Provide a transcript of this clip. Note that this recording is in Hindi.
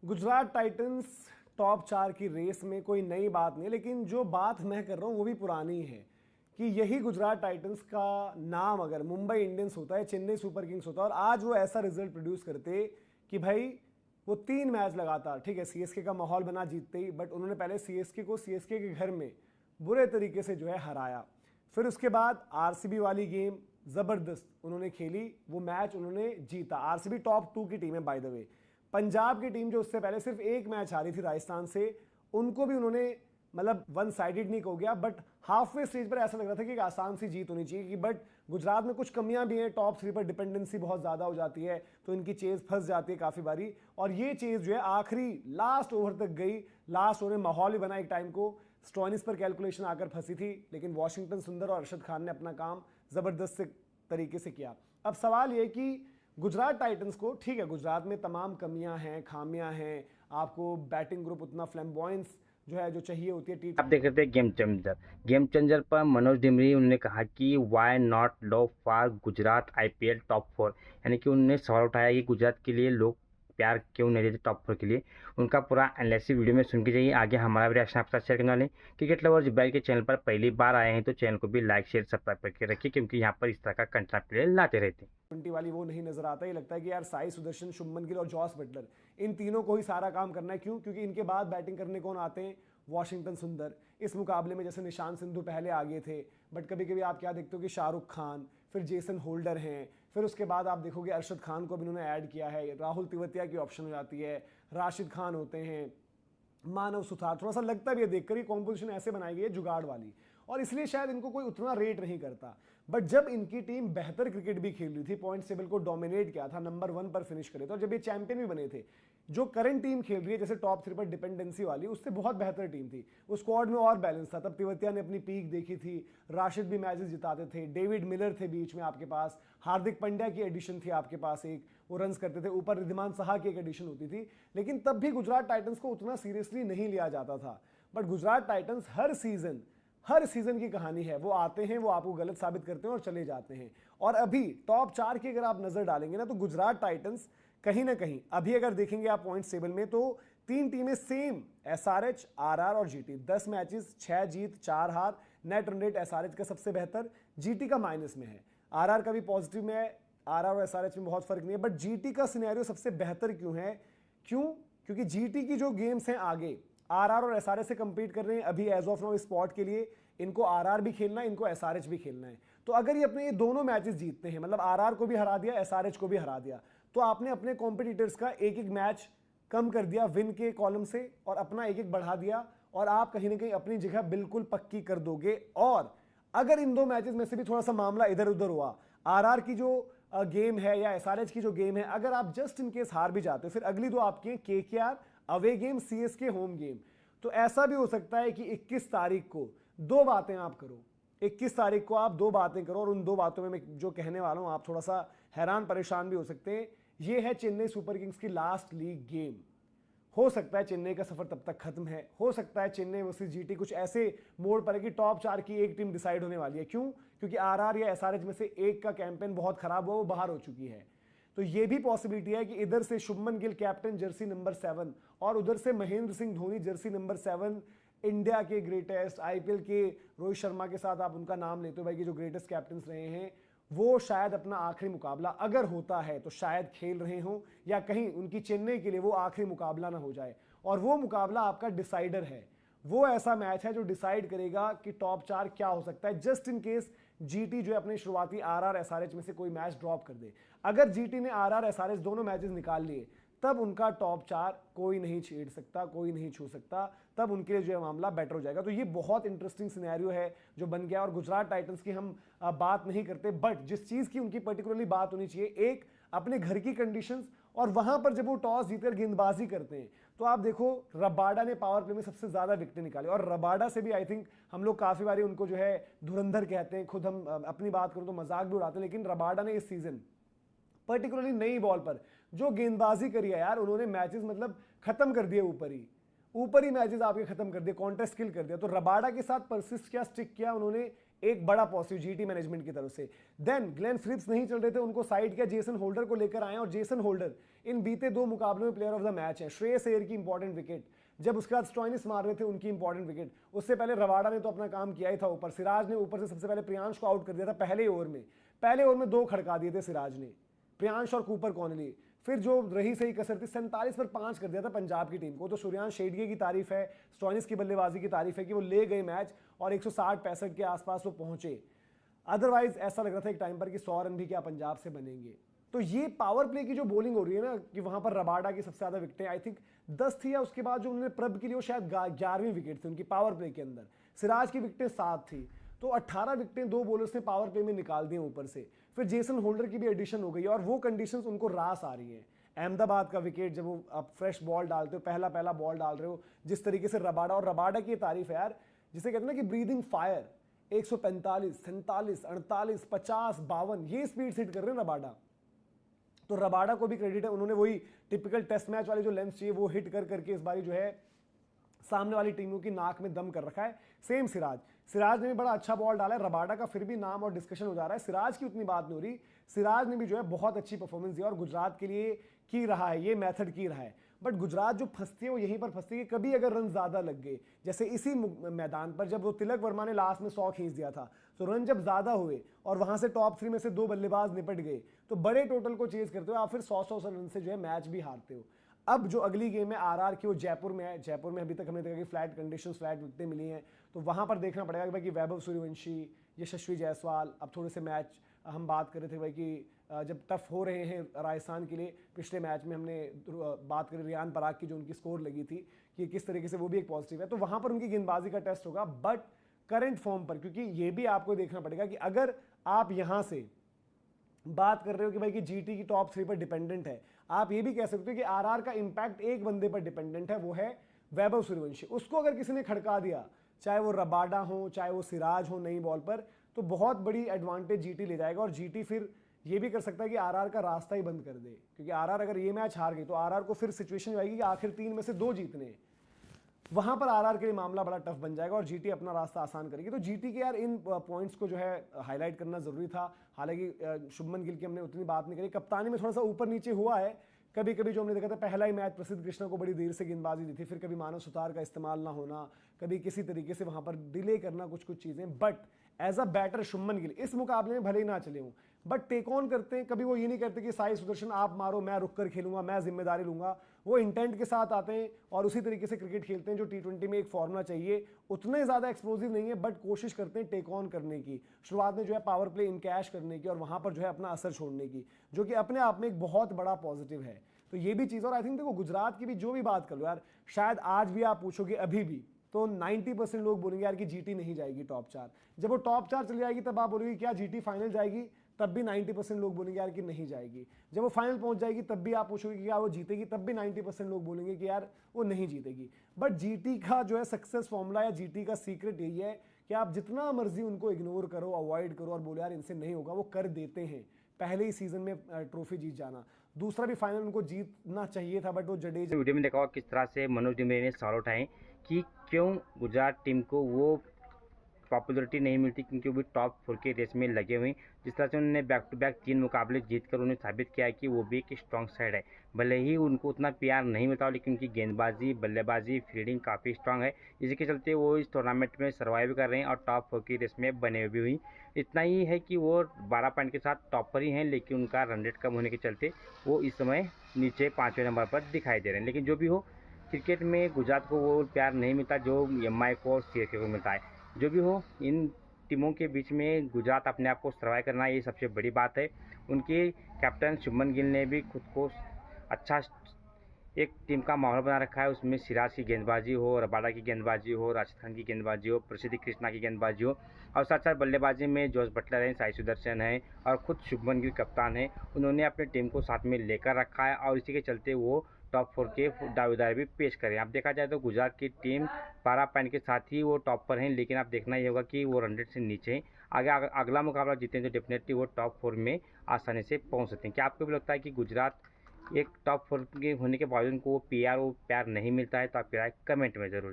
गुजरात टाइटंस टॉप 4 की रेस में कोई नई बात नहीं, लेकिन जो बात मैं कर रहा हूं वो भी पुरानी है कि यही गुजरात टाइटंस का नाम अगर मुंबई इंडियंस होता है, चेन्नई सुपर किंग्स होता है और आज वो ऐसा रिजल्ट प्रोड्यूस करते कि भाई वो 3 मैच लगातार, ठीक है सीएसके का माहौल बना जीतते ही, बट उन्होंने पहले सीएसके को सीएसके के घर में बुरे तरीके से जो है हराया। फिर उसके बाद आरसीबी वाली गेम जबरदस्त उन्होंने खेली, वो मैच उन्होंने जीता। आरसीबी टॉप 2 की टीम है बाय द वे। पंजाब की टीम जो उससे पहले सिर्फ एक मैच हारी थी राजस्थान से, उनको भी उन्होंने मतलब वन साइडेड नहीं हो गया, बट हाफवे स्टेज पर ऐसा लग रहा था कि एक आसान सी जीत होनी चाहिए कि बट गुजरात में कुछ कमियां भी हैं, टॉप 3 पर डिपेंडेंसी बहुत ज्यादा हो जाती है तो इनकी चेज फंस जाती है काफी बारी, और ये चेज जो है आखिरी लास्ट ओवर तक गई। लास्ट ओवर में माहौल भी बना एक टाइम को, स्टॉइनिस पर कैलकुलेशन आकर फंसी थी, लेकिन वॉशिंगटन सुंदर और अरशद खान ने अपना काम जबरदस्त तरीके से किया। अब सवाल यह कि गुजरात टाइटंस को, ठीक है गुजरात में तमाम कमियां हैं, खामियां हैं, आपको बैटिंग ग्रुप उतना फ्लैम्बॉयंस जो है जो चाहिए होती है आप देख रहे थे गेम चेंजर पर मनोज डिमरी उन्होंने कहा कि why not love for Gujarat IPL top 4, यानी कि उन्होंने सवाल उठाया कि गुजरात के लिए लोग प्यार क्यों नहीं देते टॉप 4 के लिए। उनका पूरा एनालिसिस वीडियो में सुन के जाइए। आगे हमारा भी रिएक्शन आपके साथ शेयर करने वाले हैं। क्रिकेट लवर जिब्राइल के चैनल पर पहली बार आए हैं तो चैनल को भी लाइक शेयर सब्सक्राइब करके रखिए, क्योंकि यहाँ पर इस तरह का कंटेंट आपके लिए लाते रहते हैं। 20 वाली वो नहीं नजर आता। ये लगता है कि यार साई सुदर्शन, शुभमन गिल और जॉस बटलर, इन तीनों को ही सारा काम करना है। क्यों? क्योंकि इनके बाद बैटिंग करने कौन आते हैं? वॉशिंगटन सुंदर। इस मुकाबले में जैसे निशांत सिंधु पहले आगे थे, बट कभी कभी आप क्या देखते हो कि शाहरुख खान, फिर जेसन होल्डर हैं, फिर उसके बाद आप देखोगे अरशद खान को भी उन्होंने ऐड किया है, राहुल तिवतिया की ऑप्शन हो जाती है, राशिद खान होते हैं, मानव सुथार। थोड़ा सा लगता भी है देखकर ही कॉम्पोजिशन ऐसे बनाई गई है जुगाड़ वाली, और इसलिए शायद इनको कोई उतना रेट नहीं करता। बट जब इनकी टीम बेहतर क्रिकेट भी खेल रही थी, पॉइंट टेबल को डोमिनेट किया था, नंबर 1 पर फिनिश करे थे, और जब ये चैंपियन भी बने थे, जो करंट टीम खेल रही है जैसे टॉप 3 पर डिपेंडेंसी वाली, उससे बहुत बेहतर टीम थी। उस स्क्वाड में और बैलेंस था। तब तिवतिया ने अपनी पीक देखी थी, राशिद भी मैचेस जिताते थे, डेविड मिलर थे बीच में आपके पास, हार्दिक पांड्या की एडिशन थी आपके पास, एक वो रन्स करते थे, ऊपर रिद्धिमान साहा की एक एडिशन होती थी। लेकिन तब भी गुजरात टाइटंस को उतना सीरियसली नहीं लिया जाता था। But Gujarat Titans her season की कहानी है। वो आते हैं, वो आपको गलत साबित करते हैं और चले जाते हैं। और अभी टॉप 4 की अगर आप नजर डालेंगे ना, तो गुजरात टाइटंस कहीं ना कहीं अभी अगर देखेंगे आप पॉइंट टेबल में, तो 3 टीमें सेम, एसआरएच, आरआर और जीटी। 10 मैचेस, 6 जीत 4 हार। नेट रन रेट एसआरएच का सबसे बेहतर, जीटी का माइनस में है, आरआर का भी पॉजिटिव में है। आरआर और एसआरएच में बहुत फर्क नहीं है, बट जीटी का सिनेरियो सबसे बेहतर क्यों है? क्यों? क्योंकि जीटी की जो गेम्स हैं आगे, आरआर और एसआरएच से कंपीट कर रहे हैं अभी एज ऑफ नाउ स्पॉट के लिए। इनको आरआर भी खेलना है, इनको एसआरएच भी खेलना है। तो अगर ये अपने ये दोनों मैचेस जीतते हैं, मतलब आरआर को भी हरा दिया, एसआरएच को भी हरा दिया, तो आपने अपने कॉम्पिटिटर्स का एक एक मैच कम कर दिया विन के कॉलम से, और अपना एक एक बढ़ा दिया, और आप कहीं ना कहीं अपनी जगह बिल्कुल पक्की कर दोगे। और अगर इन 2 मैचेस में से भी थोड़ा सा मामला इधर उधर हुआ, आरआर की जो गेम है या एसआरएच की जो गेम है, अगर आप जस्ट इन केस हार भी जाते हो, फिर अगली 2 आपकी KKR away game, CSK home game. तो ऐसा भी हो सकता है कि 21 तारीख को 2 बातें आप करो, 21 तारीख को आप 2 बातें करो, और उन 2 बातों में मैं जो कहने वाला हूं आप थोड़ा सा हैरान परेशान भी हो सकते हैं। ये है चेन्नई सुपर किंग्स की लास्ट लीग गेम। हो सकता है चेन्नई का सफर तब तक खत्म है, हो सकता है चेन्नई वर्सेस जीटी कुछ ऐसे मोड़ पर है कि टॉप 4 की एक टीम डिसाइड होने वाली है। क्यों? क्योंकि आरआर या एसआरएच में से एक का कैंपेन बहुत खराब हुआ, वो बाहर हो चुकी है। तो ये भी पॉसिबिलिटी है कि इधर से Shubman Gill captain Jersey number 7, और उधर से Mahendra Singh Dhoni Jersey number 7, India के ग्रेटेस्ट, आईपीएल के रोहित शर्मा के साथ आप उनका नाम लेते हो भाई कि जो ग्रेटेस्ट कैप्टन रहे हैं, वो शायद अपना आखिरी मुकाबला अगर होता है तो शायद खेल रहे हों, या कहीं उनकी चेन्नई के लिए वो आखिरी मुकाबला ना हो जाए। और वो मुकाबला आपका डिसाइडर है, वो ऐसा मैच है जो डिसाइड करेगा कि टॉप 4 क्या हो सकता है, जस्ट इन केस जीटी जो है अपने शुरुआती आरआर एसआरएच में से कोई मैच ड्रॉप कर दे। अगर जीटी ने आरआर एसआरएच दोनों मैचेस निकाल लिए, तब उनका टॉप 4 कोई नहीं छेड़ सकता, कोई नहीं छू सकता, तब उनके लिए जो है मामला बेटर हो जाएगा। तो ये बहुत इंटरेस्टिंग सिनेरियो है जो बन गया। और गुजरात टाइटंस की हम बात नहीं करते, बट जिस चीज की उनकी पर्टिकुलरली बात होनी चाहिए, एक अपने घर की कंडीशंस, और वहां पर जब वो टॉस जीतकर गेंदबाजी करते हैं, तो आप देखो रबाडा ने पावर प्ले में सबसे ज्यादा विकेट निकाले, और रबाडा से भी आई थिंक हम लोग काफी बारी उनको जो है धुरंधर कहते हैं, खुद हम अपनी बात करूं तो मजाक भी उड़ाते हैं, लेकिन रबाडा ने इस सीजन पर्टिकुलरली नई बॉल पर जो गेंदबाजी करी है यार, उन्होंने मैचेस मतलब खत्म कर दिए, ऊपर ही मैचेस आपके खत्म कर दिए, कॉन्टेस्ट किल कर दिया। तो रबाडा के साथ परसिस्ट किया, स्टिक किया उन्होंने, एक बड़ा पॉजिटिव जीटी मैनेजमेंट की तरफ से। देन ग्लेन फिलिप्स नहीं चल रहे थे, उनको साइड किया, जेसन होल्डर को लेकर आए, और जेसन होल्डर इन बीते 2 मुकाबलों में प्लेयर ऑफ द मैच है। श्रेयस अय्यर की इंपॉर्टेंट विकेट, जब उसके बाद स्टॉइनिस मार रहे थे उनकी इंपॉर्टेंट विकेट, उससे पहले रबाडा ने तो अपना काम किया ही था ऊपर, सिराज ने ऊपर से सबसे पहले प्रियांश को आउट कर दिया था पहले ओवर में 2 खड़का दिए थे सिराज ने, प्रियांश और कूपर कॉनली। फिर जो रही सही कसर थी 47 पर 5 कर दिया था पंजाब की टीम को। तो सूर्यांश शेडगे की तारीफ है, स्टॉइनिस की बल्लेबाजी की तारीफ है कि वो ले गए मैच और 160-65 के आसपास वो पहुंचे। अदरवाइज ऐसा लग रहा था एक टाइम पर कि 100 रन भी क्या पंजाब से बनेंगे। तो ये पावर प्ले की जो बॉलिंग हो रही है ना, कि वहां पर रबाडा की सबसे ज्यादा विकेटें आई थिंक 10 थी, या उसके बाद जो उन्होंने प्रभ के लिए वो शायद 11वीं विकेट थी उनकी पावर प्ले के अंदर। सिराज की विकेटें 7 थी, तो 18 विकेटें 2 बॉलर्स ने पावर प्ले में निकाल दी ऊपर से। फिर जेसन होल्डर की भी एडिशन हो गई और वो कंडीशंस उनको रास आ रही हैं। अहमदाबाद का विकेट, जब वो आप फ्रेश बॉल डालते हो, पहला बॉल डाल रहे हो, जिस तरीके से रबाडा, और रबाडा की तारीफ है यार, जिसे कहते हैं ना कि ब्रीदिंग फायर, 145, 47, 48, 50, 52 ये स्पीड हिट कर रहे हैं रबाडा। तो रबाडा को भी क्रेडिट है, उन्होंने वही टिपिकल टेस्ट मैच वाली जो लेंथ चाहिए वो हिट कर करके इस बारी जो है सामने वाली टीमों की नाक में दम कर रखा है। सेम सिराज ने भी बड़ा अच्छा बॉल डाला है। रबाडा का फिर भी नाम और डिस्कशन हो जा रहा है, सिराज की उतनी बात नहीं हो रही। सिराज ने भी जो है बहुत अच्छी परफॉर्मेंस दी और गुजरात के लिए की रहा है, ये मेथड की रहा है। बट गुजरात जो फंसती है वो यहीं पर फंसती है कि कभी अगर रन ज्यादा लग गए, जैसे इसी मैदान पर जब वो तिलक वर्मा ने लास्ट में 100 खींच दिया था, तो रन जब ज्यादा हुए और वहां से टॉप 3 में से 2 बल्लेबाज निपट गए, तो बड़े टोटल को चेज करते हो आप, फिर 100 रन से जो है मैच भी हारते हो। अब जो अगली गेम है आरआर की, वो जयपुर में है। जयपुर में अभी तक हमने देखा कि फ्लैट कंडीशंस, फ्लैट विकेटें मिली हैं, तो वहां पर देखना पड़ेगा कि भाई कि वैभव सूर्यवंशी, यशस्वी जायसवाल, अब थोड़े से मैच हम बात कर रहे थे भाई कि जब टफ हो रहे हैं राजस्थान के लिए, पिछले मैच में हमने बात करी रियान पराग की जो उनकी स्कोर लगी थी कि किस तरीके से वो भी एक पॉजिटिव है, तो वहां पर उनकी गेंदबाजी का टेस्ट होगा। बट करंट फॉर्म पर, क्योंकि ये भी आपको देखना पड़ेगा कि अगर आप यहां से बात कर रहे हो कि भाई कि जीटी की टॉप 3 पर डिपेंडेंट है, आप ये भी कह सकते हो कि आरआर का इंपैक्ट एक बंदे पर डिपेंडेंट है, वो है वैभव सूर्यवंशी। उसको अगर किसी ने खड़का दिया, चाहे वो रबाडा हो चाहे वो सिराज हो नई बॉल पर, तो बहुत बड़ी एडवांटेज जीटी ले जाएगा और जीटी फिर ये भी कर सकता है कि आरआर का रास्ता ही बंद कर दे, क्योंकि आरआर अगर ये मैच हार गई तो आरआर को फिर सिचुएशन आएगी कि आखिर 3 में से 2 जीतने हैं। वहां पर आरआर के लिए मामला बड़ा टफ बन जाएगा और जीटी अपना रास्ता आसान करेगी। तो जीटी के यार इन पॉइंट्स को जो है हाईलाइट करना जरूरी था। हालांकि शुभमन गिल की हमने उतनी बात नहीं करी, कप्तानी में थोड़ा सा ऊपर नीचे हुआ है कभी कभी। जो हमने देखा था पहला ही मैच प्रसिद्ध कृष्णा को बड़ी देर से गेंदबाजी दी थी, फिर कभी मानव सुतार का इस्तेमाल ना होना, कभी किसी तरीके से वहां पर डिले करना कुछ चीजें। But as a batter Shubman Gill इस मुकाबले में भले ही ना चले हों, बट टेक ऑन करते हैं। कभी वो ये नहीं करते कि साई सुदर्शन आप मारो मैं रुक कर खेलूंगा, मैं जिम्मेदारी लूंगा। वो इंटेंट के साथ आते हैं और उसी तरीके से क्रिकेट खेलते हैं जो टी20 में एक फॉर्मूला चाहिए। उतने ज्यादा एक्सप्लोसिव नहीं है, बट कोशिश करते हैं टेक ऑन करने की, शुरुआत में जो है पावर प्ले इनकैश करने की और वहां पर जो है अपना असर छोड़ने की, जो कि अपने आप में एक बहुत बड़ा पॉजिटिव है। तो ये भी चीज, और आई थिंक देखो गुजरात की भी जो भी बात कर लो यार, शायद आज भी आप पूछोगे अभी भी तो 90% लोग बोलेंगे यार कि जीटी नहीं जाएगी टॉप 4। जब वो टॉप 4 चली जाएगी तब आप बोलोगे क्या जीटी फाइनल जाएगी, तब भी 90% लोग बोलेंगे यार कि नहीं जाएगी। जब वो फाइनल पहुंच जाएगी तब भी आप पूछोगे कि क्या वो जीतेगी, तब भी 90% लोग बोलेंगे कि यार वो नहीं जीतेगी। बट जीटी का जो है सक्सेस फॉर्मूला या जीटी का सीक्रेट यही है कि आप जितना मर्जी उनको इग्नोर करो, अवॉइड करो और बोलो यार इनसे नहीं होगा, वो कर देते हैं। पहले ही सीजन में ट्रॉफी जीत जाना, दूसरा भी फाइनल उनको जीतना चाहिए था, बट वो जडेजा। वीडियो में देखा होगा किस तरह से मनोज डिमरी ने सवाल उठाए कि क्यों गुजरात टीम को वो पॉपुलरिटी नहीं मिलती, क्योंकि वो टॉप 4 के रेस में लगे हुए हैं। जिस तरह से उन्होंने बैक टू बैक 3 मुकाबले जीतकर उन्हें साबित किया है कि वो भी एक स्ट्रॉन्ग साइड है। भले ही उनको उतना प्यार नहीं मिलता हो, लेकिन उनकी गेंदबाजी, बल्लेबाजी, फील्डिंग काफ़ी स्ट्रांग है, जिसके चलते वो इस टूर्नामेंट में सर्वाइव कर रहे हैं और टॉप 4 की रेस में बने हुए भी हुई। इतना ही है कि वो 12 पॉइंट के साथ टॉपर ही हैं, लेकिन उनका रन रेट कम होने के चलते वो इस समय नीचे 5वें नंबर पर दिखाई दे रहे हैं। लेकिन जो भी हो, क्रिकेट में गुजरात को वो प्यार नहीं मिलता जो एमआई को और सीएसके को मिलता है। जो भी हो, इन टीमों के बीच में गुजरात अपने आप को सर्वाइव करना ये सबसे बड़ी बात है। उनके कैप्टन शुभमन गिल ने भी खुद को अच्छा एक टीम का माहौल बना रखा है। उसमें सिराज की गेंदबाजी हो, रबाडा की गेंदबाजी हो, राशिद खान की गेंदबाजी हो, प्रसिद्ध कृष्णा की गेंदबाजी हो, और साथ साथ बल्लेबाजी में जोश बटलर हैं, साई सुदर्शन हैं और खुद शुभमन गिल कप्तान हैं। उन्होंने अपनी टीम को साथ में लेकर रखा है और इसी के चलते वो टॉप 4 के दावेदार भी पेश करें। अब देखा जाए तो गुजरात की टीम 12 पॉइंट के साथ ही वो टॉप पर हैं, लेकिन आप देखना ही होगा कि वो 100 से नीचे हैं। आगे अगला मुकाबला जीतें तो डेफिनेटली वो टॉप 4 में आसानी से पहुंच सकते हैं। क्या आपको भी लगता है कि गुजरात एक टॉप 4 के होने के बावजूद उनको वो प्यार नहीं मिलता है? तो आप राय कमेंट में जरूर